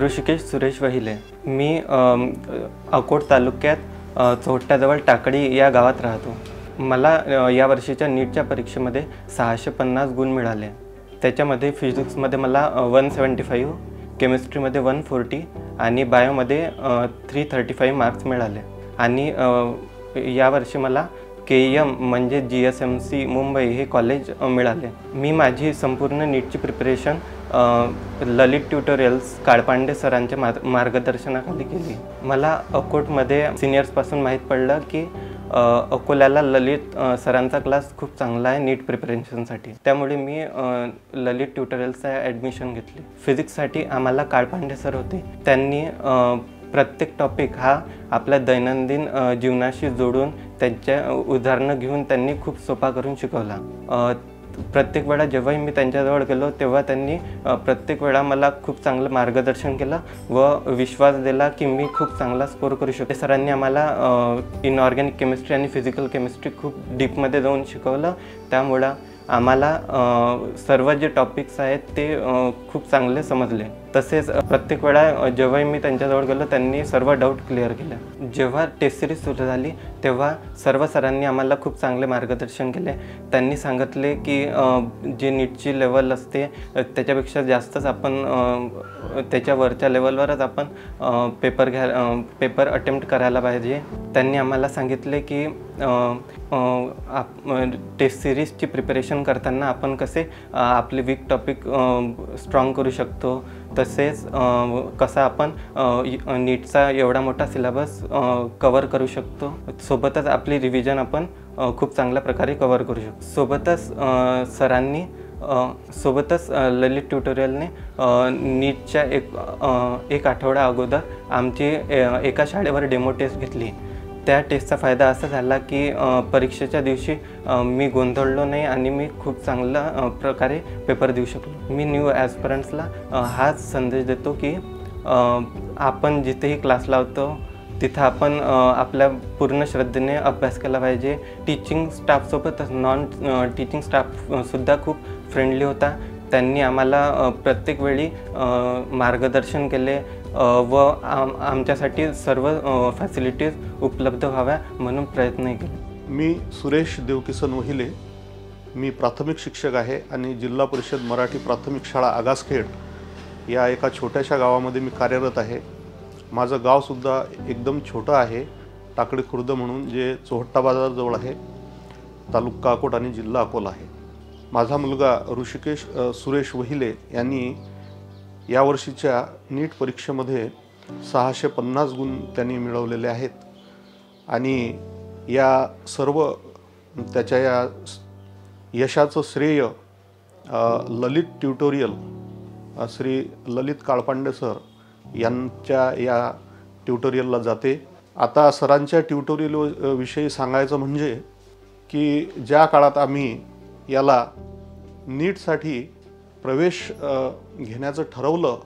ऋषिकेश सुरेश वहिले। मी अकोट तालुक्यात चोहट्ट्याजवळ टाकडी या गावात राहतो। मला या वर्षीच्या नीटच्या परीक्षेमध्ये 650 गुण मिळाले। त्याच्यामध्ये फिजिक्समध्ये मला 175, केमिस्ट्रीमध्ये 140 आणि बायोमध्ये 335 मार्क्स मिळाले। आणि या वर्षी मला KM म्हणजे GSMC मुंबई हे कॉलेज मिळाले। मी माझी संपूर्ण नीटची प्रिपरेशन ललित ट्युटोरियल्स काळपांडे सरांच्या मार्गदर्शनाखाली केली। मला अकोटमध्ये सिनियर्सपासून माहीत पडलं की अकोल्याला ललित सरांचा क्लास खूप चांगला आहे नीट प्रिपरेशनसाठी। त्यामुळे मी ललित ट्युटोरियल्सचा ॲडमिशन घेतली। फिजिक्ससाठी आम्हाला काळपांडे सर होते। त्यांनी प्रत्येक टॉपिक हा आपल्या दैनंदिन जीवनाशी जोडून त्यांच्या उदाहरणं घेऊन त्यांनी खूप सोपा करून शिकवला। प्रत्येक वेळा जेव्हाही मी त्यांच्याजवळ गेलो तेव्हा त्यांनी प्रत्येक वेळा मला खूप चांगलं मार्गदर्शन केलं व विश्वास दिला की मी खूप चांगला स्कोर करू शकते। सरांनी आम्हाला इनऑर्गॅनिक केमिस्ट्री आणि फिजिकल केमिस्ट्री खूप डीपमध्ये जाऊन शिकवलं। त्यामुळे आम्हाला सर्व जे टॉपिक्स आहेत ते खूप चांगले समजले। तसेच प्रत्येक वेळा जेव्हाही मी त्यांच्याजवळ गेलो त्यांनी सर्व डाऊट क्लिअर केले। जेव्हा टेस्ट सिरीज सुरू झाली तेव्हा सर्व सरांनी आम्हाला खूप चांगले मार्गदर्शन केले। त्यांनी सांगितले की जे नीटची लेवल असते त्याच्यापेक्षा जास्तच आपण त्याच्या वरच्या लेवलवरच आपण पेपर अटेम्प्ट करायला पाहिजे। त्यांनी आम्हाला सांगितले की टेस्ट सिरीजची प्रिपरेशन करताना आपण कसे आपले वीक टॉपिक स्ट्रॉंग करू शकतो, तसेच कसा आपण नीटचा एवढा मोठा सिलेबस कवर करू शकतो। सोबतच आपली रिव्हिजन आपण खूप चांगल्या प्रकारे कवर करू शकतो। सोबतच ललित ट्युटोरियलने नीटच्या एक आठवडा अगोदर आमची एका शाळेवर डेमो टेस्ट घेतली। त्या टेस्टचा फायदा असा झाला की परीक्षेच्या दिवशी मी गोंधळलो नाही आणि मी खूप चांगल्या प्रकारे पेपर देऊ शकलो। मी न्यू ॲस्पिरंट्सला हाच संदेश देतो की आपण जिथेही क्लास लावतो तिथं आपण आपल्या पूर्ण श्रद्धेने अभ्यास केला पाहिजे। टीचिंग स्टाफसोबतच नॉन टीचिंग स्टाफसुद्धा खूप फ्रेंडली होता। त्यांनी आम्हाला प्रत्येक वेळी मार्गदर्शन केले व आमच्यासाठी सर्व फॅसिलिटीज उपलब्ध व्हाव्या म्हणून प्रयत्नही केले। मी सुरेश देवकिसन वहिले। मी प्राथमिक शिक्षक आहे आणि जिल्हा परिषद मराठी प्राथमिक शाळा आगासखेड या एका छोट्याशा गावामध्ये मी कार्यरत आहे। माझं गावसुद्धा एकदम छोटं आहे, टाकडी खुर्द म्हणून, जे चोहट्टा बाजारजवळ आहे। तालुका अकोट आणि जिल्हा अकोला आहे। माझा मुलगा ऋषिकेश सुरेश वहिले यांनी यावर्षीच्या नीट परीक्षेमध्ये 650 गुण त्यांनी मिळवलेले आहेत आणि या सर्व त्याच्या या यशाचं श्रेय ललित ट्युटोरियल श्री ललित काळपांडे सर यांच्या या ट्युटोरियलला जाते। आता सरांच्या ट्युटोरियल विषयी सांगायचं म्हणजे की ज्या काळात आम्ही याला नीटसाठी प्रवेश घेण्याचं ठरवलं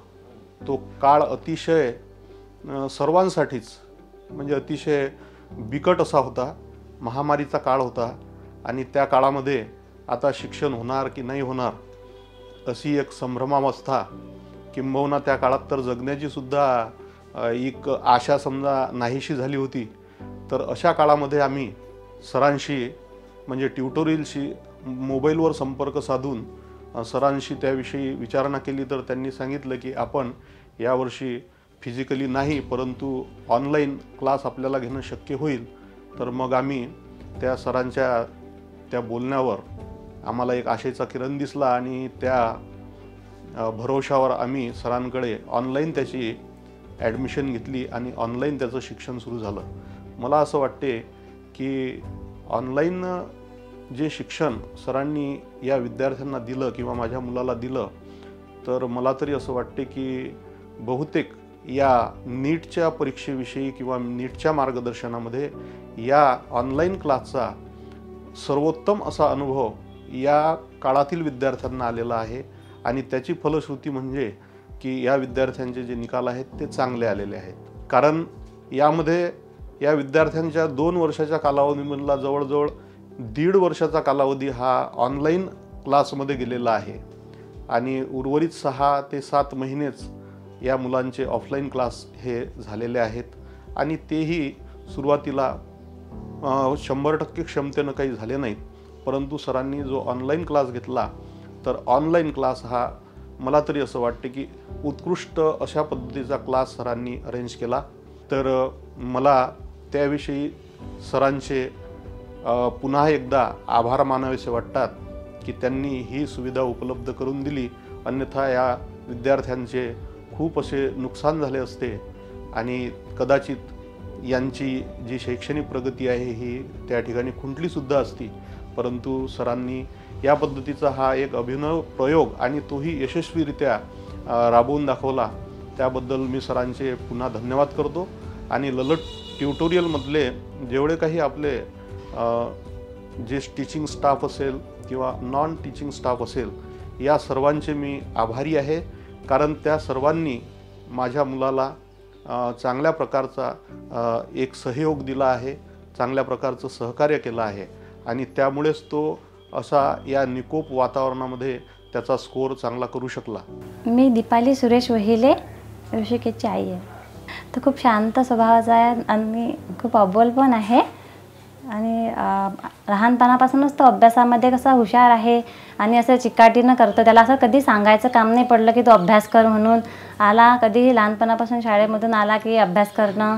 तो काळ अतिशय सर्वांसाठीच म्हणजे अतिशय बिकट असा होता। महामारीचा काळ होता आणि त्या काळामध्ये आता शिक्षण होणार की नाही होणार अशी एक संभ्रमावस्था, किंबहुना त्या काळात तर जगण्याची सुद्धा एक आशा समजा नाहीशी झाली होती। तर अशा काळामध्ये आम्ही सरांशी म्हणजे ट्युटोरियलशी मोबाईलवर संपर्क साधून सरांशी त्याविषयी विचारणा केली। तर त्यांनी सांगितलं की आपण यावर्षी फिजिकली नाही परंतु ऑनलाईन क्लास आपल्याला घेणं शक्य होईल। तर मग आम्ही त्या सरांच्या त्या बोलण्यावर आम्हाला एक आशेचा किरण दिसला आणि त्या भरोशावर आम्ही सरांकडे ऑनलाईन त्याची ॲडमिशन घेतली आणि ऑनलाईन त्याचं शिक्षण सुरू झालं। मला असं वाटते की ऑनलाईन जे शिक्षण सरांनी या विद्यार्थ्यांना दिलं किंवा माझ्या मुलाला दिलं तर मला तरी असं वाटते की बहुतेक या नीटच्या परीक्षेविषयी किंवा नीटच्या मार्गदर्शनामध्ये या ऑनलाईन क्लासचा सर्वोत्तम असा अनुभव या काळातील विद्यार्थ्यांना आलेला आहे आणि त्याची फलश्रुती म्हणजे की या विद्यार्थ्यांचे जे निकाल आहेत ते चांगले आलेले आहेत। कारण यामध्ये या विद्यार्थ्यांच्या 2 वर्षाच्या कालावधीमधला जवळजवळ 1.5 वर्षाचा कालावधी हा ऑनलाईन क्लासमध्ये गेलेला आहे आणि उर्वरित 6 ते 7 महिनेच या मुलांचे ऑफलाईन क्लास हे झालेले आहेत आणि तेही सुरुवातीला 100% क्षमतेनं काही झाले नाहीत, परंतु सरांनी जो ऑनलाईन क्लास घेतला तर ऑनलाईन क्लास हा मला तरी असं वाटते की उत्कृष्ट अशा पद्धतीचा क्लास सरांनी अरेंज केला। तर मला त्याविषयी सरांचे पुन्हा एकदा आभार मानावेसे वाटतात की त्यांनी ही सुविधा उपलब्ध करून दिली, अन्यथा या विद्यार्थ्यांचे खूप असे नुकसान झाले असते आणि कदाचित यांची जी शैक्षणिक प्रगती आहे ही त्या ठिकाणी खुंटलीसुद्धा असती। परंतु सरांनी या पद्धतीचा हा एक अभिनव प्रयोग आणि तोही यशस्वीरित्या राबवून दाखवला, त्याबद्दल मी सरांचे पुन्हा धन्यवाद करतो। आणि ललट ट्युटोरियलमधले जेवढे काही आपले जे टीचिंग स्टाफ असेल किंवा नॉन टीचिंग स्टाफ असेल या सर्वांचे मी आभारी आहे, कारण त्या सर्वांनी माझ्या मुलाला चांगल्या प्रकारचा एक सहयोग दिला आहे, चांगल्या प्रकारचं सहकार्य केलं आहे आणि त्यामुळेच तो असा या निकोप वातावरणामध्ये त्याचा स्कोर चांगला करू शकला। मी दीपाली सुरेश वहिले ऋषिकेशची आई आहे। तो खूप शांत स्वभावाचा आहे आणि खूप अबोल पण आहे आणि लहानपणापासूनच तो अभ्यासामध्ये कसा हुशार आहे आणि असं चिकाटीनं करतो। त्याला असं कधी सांगायचं काम नाही पडलं की तो अभ्यास कर म्हणून। आला कधीही लहानपणापासून शाळेमधून आला की अभ्यास करणं,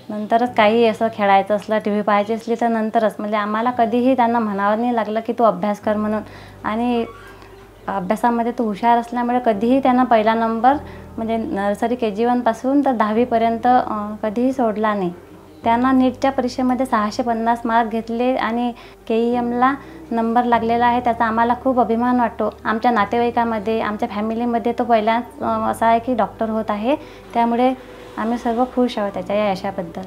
नंतरच काही असं खेळायचं असलं, टी व्ही पाहायची असली तर नंतरच, म्हणजे आम्हाला कधीही त्यांना म्हणावं नाही लागलं की तू अभ्यास कर म्हणून। आणि अभ्यासामध्ये तो हुशार असल्यामुळे कधीही त्यांना पहिला नंबर म्हणजे नर्सरी KG1 पासून तर 10वीपर्यंत कधीही सोडला नाही। त्यांना नीटच्या परीक्षेमध्ये 650 मार्क घेतले आणि KEMला नंबर लागलेला आहे, त्याचा आम्हाला खूप अभिमान वाटतो। आमच्या नातेवाईकामध्ये, आमच्या फॅमिलीमध्ये तो पहिलाच असा आहे की डॉक्टर होत आहे, त्यामुळे आम्ही सर्व खुश आहोत त्याच्या या यशाबद्दल।